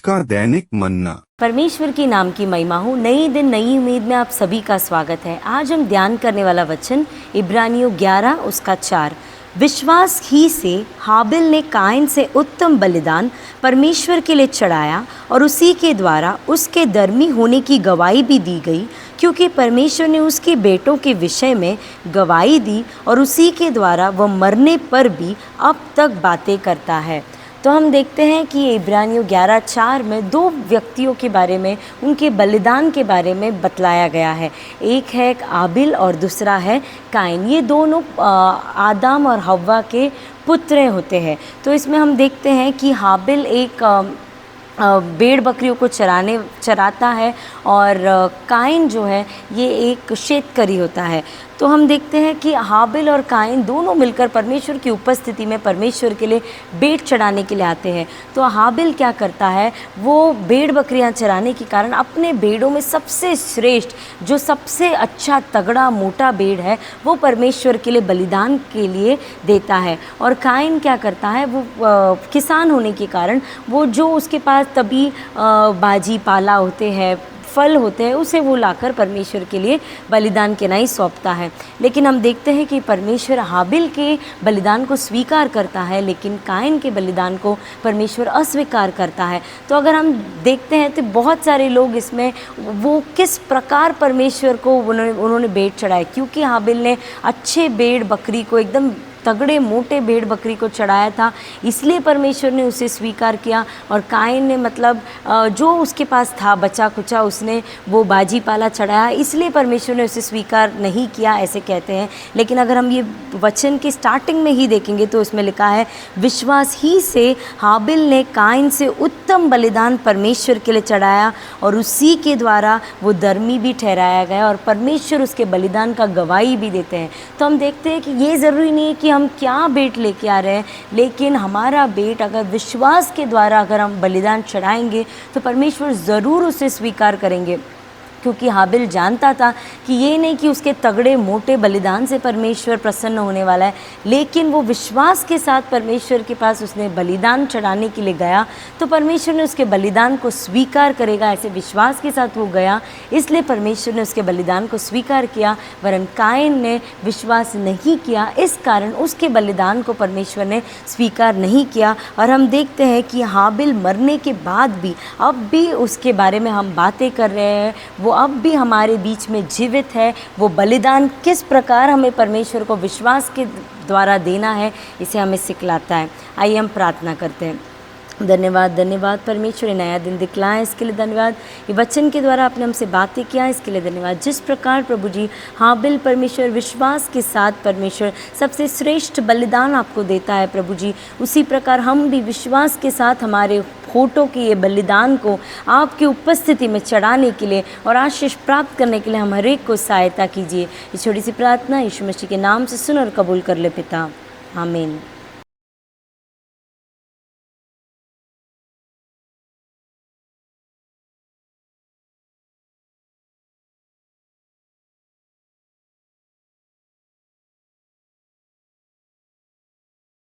का दैनिक मन्ना। परमेश्वर के नाम की महिमा हो। नई दिन नई उम्मीद में आप सभी का स्वागत है। आज हम ध्यान करने वाला वचन इब्रानियों 11 उसका 4। विश्वास ही से हाबिल ने काइन से उत्तम बलिदान परमेश्वर के लिए चढ़ाया और उसी के द्वारा उसके धर्मी होने की गवाही भी दी गई, क्योंकि परमेश्वर ने उसके बेटों के विषय में गवाही दी और उसी के द्वारा वह मरने पर भी अब तक बातें करता है। तो हम देखते हैं कि इब्रानियों 11:4 में दो व्यक्तियों के बारे में, उनके बलिदान के बारे में बतलाया गया है। एक है आबिल और दूसरा है काइन। ये दोनों आदम और हव्वा के पुत्र होते हैं। तो इसमें हम देखते हैं कि हाबिल एक भेड़ बकरियों को चराता है और काइन जो है ये एक शेतकरी होता है। तो हम देखते हैं कि हाबिल और काइन दोनों मिलकर परमेश्वर की उपस्थिति में परमेश्वर के लिए भेड़ चढ़ाने के लिए आते हैं। तो हाबिल क्या करता है, वो भेड़ बकरियां चराने के कारण अपने भेड़ों में सबसे श्रेष्ठ, जो सबसे अच्छा तगड़ा मोटा भेड़ है, वो परमेश्वर के लिए बलिदान के लिए देता है। और काइन क्या करता है, वो किसान होने के कारण वो जो उसके पास तभी बाजी पाला होते हैं, फल होते हैं, उसे वो लाकर परमेश्वर के लिए बलिदान के नहीं सौंपता है। लेकिन हम देखते हैं कि परमेश्वर हाबिल के बलिदान को स्वीकार करता है, लेकिन काइन के बलिदान को परमेश्वर अस्वीकार करता है। तो अगर हम देखते हैं तो बहुत सारे लोग इसमें वो किस प्रकार परमेश्वर को उन्होंने भेड़ चढ़ाया, क्योंकि हाबिल ने अच्छे भेड़ बकरी को, एकदम तगड़े मोटे भेड़ बकरी को चढ़ाया था, इसलिए परमेश्वर ने उसे स्वीकार किया। और काइन ने मतलब जो उसके पास था बचा कुचा, उसने वो बाजी पाला चढ़ाया, इसलिए परमेश्वर ने उसे स्वीकार नहीं किया, ऐसे कहते हैं। लेकिन अगर हम ये वचन की स्टार्टिंग में ही देखेंगे तो इसमें लिखा है, विश्वास ही से हाबिल ने काइन से उत्तम बलिदान परमेश्वर के लिए चढ़ाया और उसी के द्वारा वो धर्मी भी ठहराया गया और परमेश्वर उसके बलिदान का गवाही भी देते हैं। तो हम देखते हैं कि ये ज़रूरी नहीं है कि हम क्या भेंट लेके आ रहे हैं, लेकिन हमारा भेंट अगर विश्वास के द्वारा अगर हम बलिदान चढ़ाएंगे तो परमेश्वर ज़रूर उसे स्वीकार करेंगे। क्योंकि हाबिल जानता था कि ये नहीं कि उसके तगड़े मोटे बलिदान से परमेश्वर प्रसन्न होने वाला है, लेकिन वो विश्वास के साथ परमेश्वर के पास उसने बलिदान चढ़ाने के लिए गया तो परमेश्वर ने उसके बलिदान को स्वीकार करेगा, ऐसे विश्वास के साथ वो गया, इसलिए परमेश्वर ने उसके बलिदान को स्वीकार किया। वरन काइन ने विश्वास नहीं किया, इस कारण उसके बलिदान को परमेश्वर ने स्वीकार नहीं किया। और हम देखते हैं कि हाबिल मरने के बाद भी अब भी उसके बारे में हम बातें कर रहे हैं, वो अब भी हमारे बीच में जीवित है। वो बलिदान किस प्रकार हमें परमेश्वर को विश्वास के द्वारा देना है, इसे हमें सिखलाता है। आइए हम प्रार्थना करते हैं। धन्यवाद परमेश्वर, ये नया दिन दिखलाएं इसके लिए धन्यवाद। ये वचन के द्वारा आपने हमसे बातें किया, इसके लिए धन्यवाद। जिस प्रकार प्रभु जी हाबिल परमेश्वर विश्वास के साथ परमेश्वर सबसे श्रेष्ठ बलिदान आपको देता है प्रभु जी, उसी प्रकार हम भी विश्वास के साथ हमारे होठों के ये बलिदान को आपकी उपस्थिति में चढ़ाने के लिए और आशीष प्राप्त करने के लिए हम हर एक को सहायता कीजिए। ये छोटी सी प्रार्थना यीशु मसीह के नाम से सुन और कबूल कर ले पिता, आमीन।